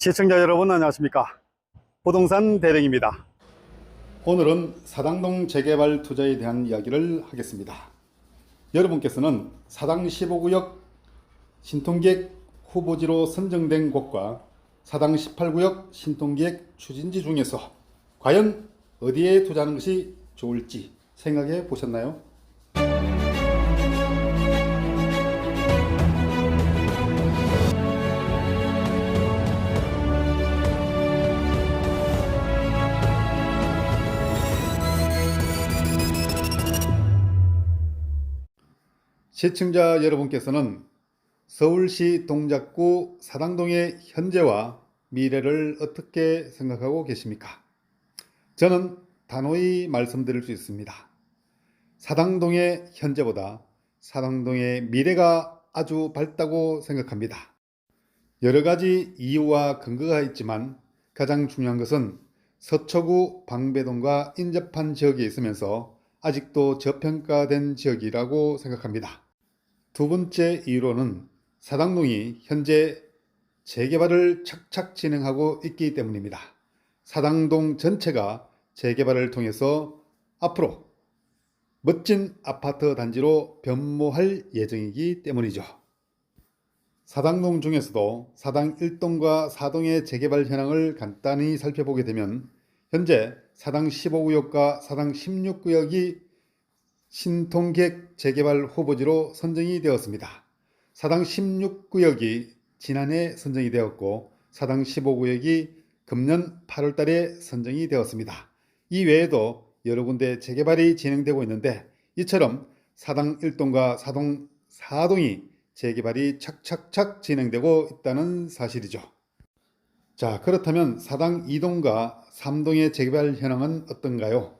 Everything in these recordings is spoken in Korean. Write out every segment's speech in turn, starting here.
시청자 여러분 안녕하십니까. 부동산 대령입니다. 오늘은 사당동 재개발 투자에 대한 이야기를 하겠습니다. 여러분께서는 사당 15구역 신통기획 후보지로 선정된 곳과 사당 18구역 신통기획 추진지 중에서 과연 어디에 투자하는 것이 좋을지 생각해 보셨나요? 시청자 여러분께서는 서울시 동작구 사당동의 현재와 미래를 어떻게 생각하고 계십니까? 저는 단호히 말씀드릴 수 있습니다. 사당동의 현재보다 사당동의 미래가 아주 밝다고 생각합니다. 여러 가지 이유와 근거가 있지만 가장 중요한 것은 서초구 방배동과 인접한 지역에 있으면서 아직도 저평가된 지역이라고 생각합니다. 두 번째 이유로는 사당동이 현재 재개발을 착착 진행하고 있기 때문입니다. 사당동 전체가 재개발을 통해서 앞으로 멋진 아파트 단지로 변모할 예정이기 때문이죠. 사당동 중에서도 사당 1동과 4동의 재개발 현황을 간단히 살펴보게 되면 현재 사당 15구역과 사당 16구역이 신통기획 재개발 후보지로 선정이 되었습니다. 사당 16구역이 지난해 선정이 되었고 사당 15구역이 금년 8월 달에 선정이 되었습니다. 이 외에도 여러 군데 재개발이 진행되고 있는데 이처럼 사당 1동과 사당 4동이 재개발이 착착착 진행되고 있다는 사실이죠. 자, 그렇다면 사당 2동과 3동의 재개발 현황은 어떤가요?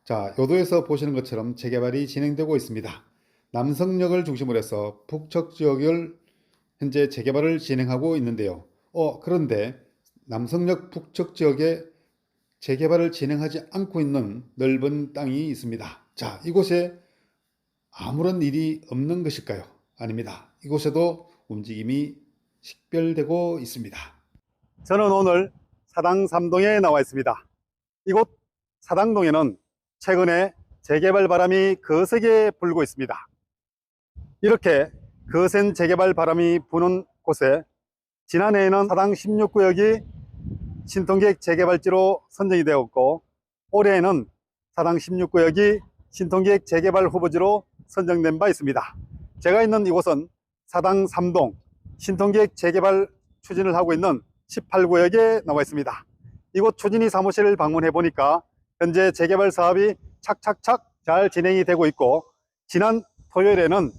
자, 요도에서 보시는 것처럼 재개발이 진행되고 있습니다. 남성역을 중심으로 해서 북측 지역을 현재 재개발을 진행하고 있는데요. 그런데 남성역 북측 지역에 재개발을 진행하지 않고 있는 넓은 땅이 있습니다. 자, 이곳에 아무런 일이 없는 것일까요? 아닙니다. 이곳에도 움직임이 식별되고 있습니다. 저는 오늘 사당 3동에 나와 있습니다. 이곳 사당동에는 최근에 재개발 바람이 거세게 불고 있습니다. 이렇게 거센 재개발 바람이 부는 곳에 지난해에는 사당 16구역이 신통기획 재개발지로 선정이 되었고 올해에는 사당 16구역이 신통기획 재개발 후보지로 선정된 바 있습니다. 제가 있는 이곳은 사당 3동 신통기획 재개발 추진을 하고 있는 18구역에 나와 있습니다. 이곳 추진위 사무실을 방문해 보니까 현재 재개발 사업이 착착착 잘 진행이 되고 있고 지난 토요일에는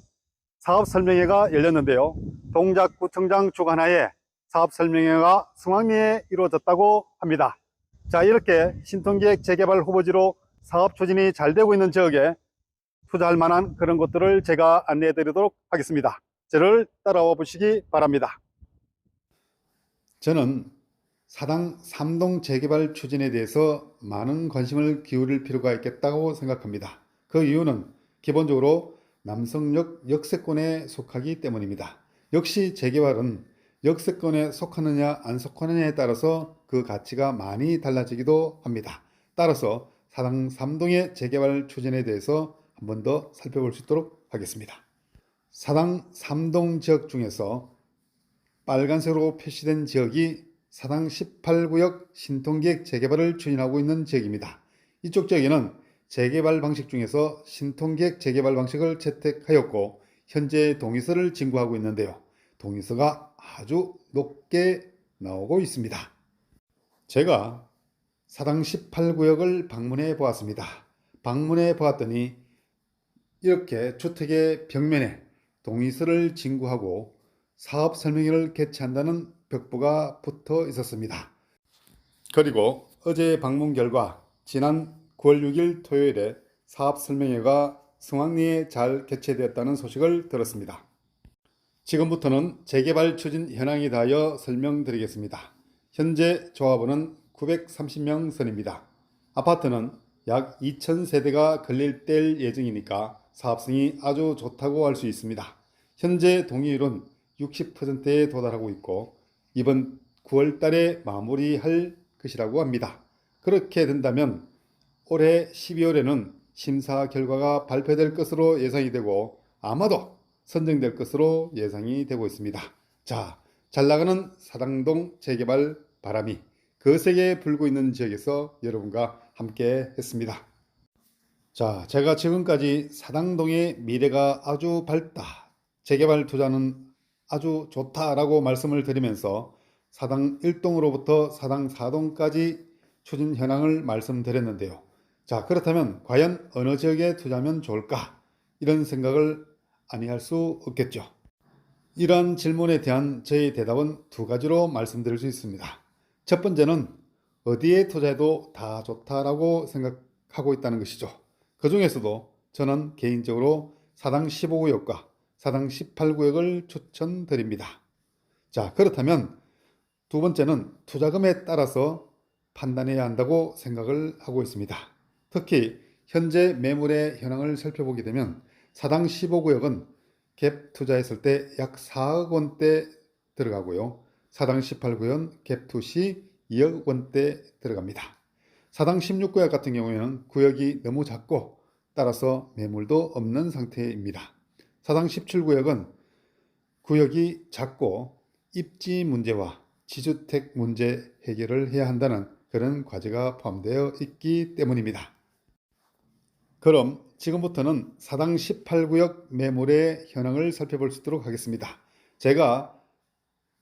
사업 설명회가 열렸는데요. 동작구청장 주관하에 사업 설명회가 승왕리에 이루어졌다고 합니다. 자, 이렇게 신통기획 재개발 후보지로 사업 추진이 잘 되고 있는 지역에 투자할 만한 그런 것들을 제가 안내해 드리도록 하겠습니다. 저를 따라와 보시기 바랍니다. 저는 사당 3동 재개발 추진에 대해서 많은 관심을 기울일 필요가 있겠다고 생각합니다. 그 이유는 기본적으로 남성역 역세권에 속하기 때문입니다. 역시 재개발은 역세권에 속하느냐 안 속하느냐에 따라서 그 가치가 많이 달라지기도 합니다. 따라서 사당 3동의 재개발 추진에 대해서 한 번 더 살펴볼 수 있도록 하겠습니다. 사당 3동 지역 중에서 빨간색으로 표시된 지역이 사당 18구역 신통기획 재개발을 추진하고 있는 지역입니다. 이쪽 지역에는 재개발 방식 중에서 신통기획 재개발 방식을 채택하였고 현재 동의서를 진구하고 있는데요. 동의서가 아주 높게 나오고 있습니다. 제가 사당 18구역을 방문해 보았습니다. 방문해 보았더니 이렇게 주택의 벽면에 동의서를 진구하고 사업 설명회를 개최한다는 벽보가 붙어 있었습니다. 그리고 어제 방문 결과 지난 9월 6일 토요일에 사업 설명회가 승왕리에 잘 개최되었다는 소식을 들었습니다. 지금부터는 재개발 추진 현황에 대하여 설명드리겠습니다. 현재 조합원은 930명 선입니다. 아파트는 약 2000세대가 건립될 예정이니까 사업성이 아주 좋다고 할 수 있습니다. 현재 동의율은 60%에 도달하고 있고 이번 9월 달에 마무리할 것이라고 합니다. 그렇게 된다면 올해 12월에는 심사 결과가 발표될 것으로 예상이 되고 아마도 선정될 것으로 예상이 되고 있습니다. 자, 잘 나가는 사당동 재개발 바람이 거세게 불고 있는 지역에서 여러분과 함께 했습니다. 자, 제가 지금까지 사당동의 미래가 아주 밝다, 재개발 투자는 아주 좋다라고 말씀을 드리면서 사당 1동으로부터 사당 4동까지 추진 현황을 말씀드렸는데요. 자, 그렇다면 과연 어느 지역에 투자하면 좋을까? 이런 생각을 아니할 수 없겠죠. 이러한 질문에 대한 저의 대답은 두 가지로 말씀드릴 수 있습니다. 첫 번째는 어디에 투자해도 다 좋다라고 생각하고 있다는 것이죠. 그 중에서도 저는 개인적으로 사당 15구역과 사당 18구역을 추천드립니다. 자, 그렇다면 두 번째는 투자금에 따라서 판단해야 한다고 생각을 하고 있습니다. 특히 현재 매물의 현황을 살펴보게 되면 사당 15구역은 갭 투자했을 때 약 4억 원대 들어가고요. 사당 18구역은 갭 투 시 2억 원대 들어갑니다. 사당 16구역 같은 경우에는 구역이 너무 작고 따라서 매물도 없는 상태입니다. 사당 17구역은 구역이 작고 입지 문제와 지주택 문제 해결을 해야 한다는 그런 과제가 포함되어 있기 때문입니다. 그럼 지금부터는 사당 18구역 매물의 현황을 살펴볼 수 있도록 하겠습니다. 제가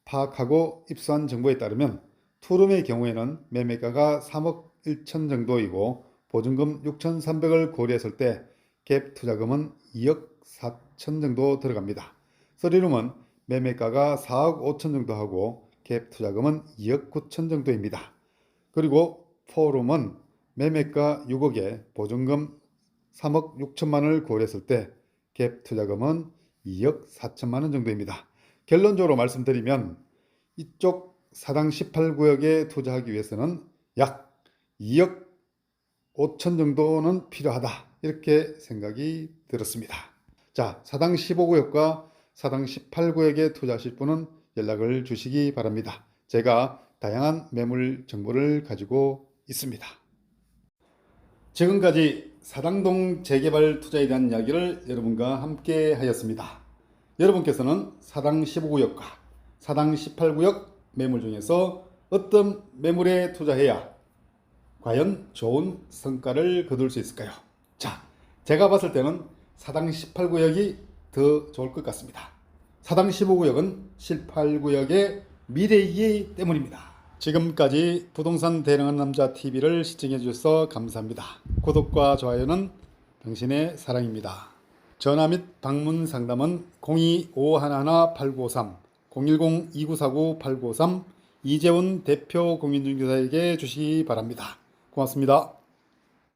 파악하고 입수한 정보에 따르면 투룸의 경우에는 매매가가 3억 1천 정도이고 보증금 6,300을 고려했을 때 갭 투자금은 2억 4천 정도 들어갑니다. 쓰리룸은 매매가가 4억 5천 정도 하고 갭 투자금은 2억 9천 정도입니다. 그리고 포룸은 매매가 6억에 보증금 3억 6천만 원을 고려했을 때 갭 투자금은 2억 4천만 원 정도입니다. 결론적으로 말씀드리면 이쪽 사당 18구역에 투자하기 위해서는 약 2억 5천 정도는 필요하다, 이렇게 생각이 들었습니다. 자, 사당 15구역과 사당 18구역에 투자하실 분은 연락을 주시기 바랍니다. 제가 다양한 매물 정보를 가지고 있습니다. 지금까지 사당동 재개발 투자에 대한 이야기를 여러분과 함께 하였습니다. 여러분께서는 사당 15구역과 사당 18구역 매물 중에서 어떤 매물에 투자해야 과연 좋은 성과를 거둘 수 있을까요? 자, 제가 봤을 때는 사당 18구역이 더 좋을 것 같습니다. 사당 15구역은 18구역의 미래이기 때문입니다. 지금까지 부동산 대령한 남자 TV를 시청해 주셔서 감사합니다. 구독과 좋아요는 당신의 사랑입니다. 전화 및 방문 상담은 02-511-8953, 010-2949-8953 이재훈 대표 공인중개사에게 주시기 바랍니다. 고맙습니다.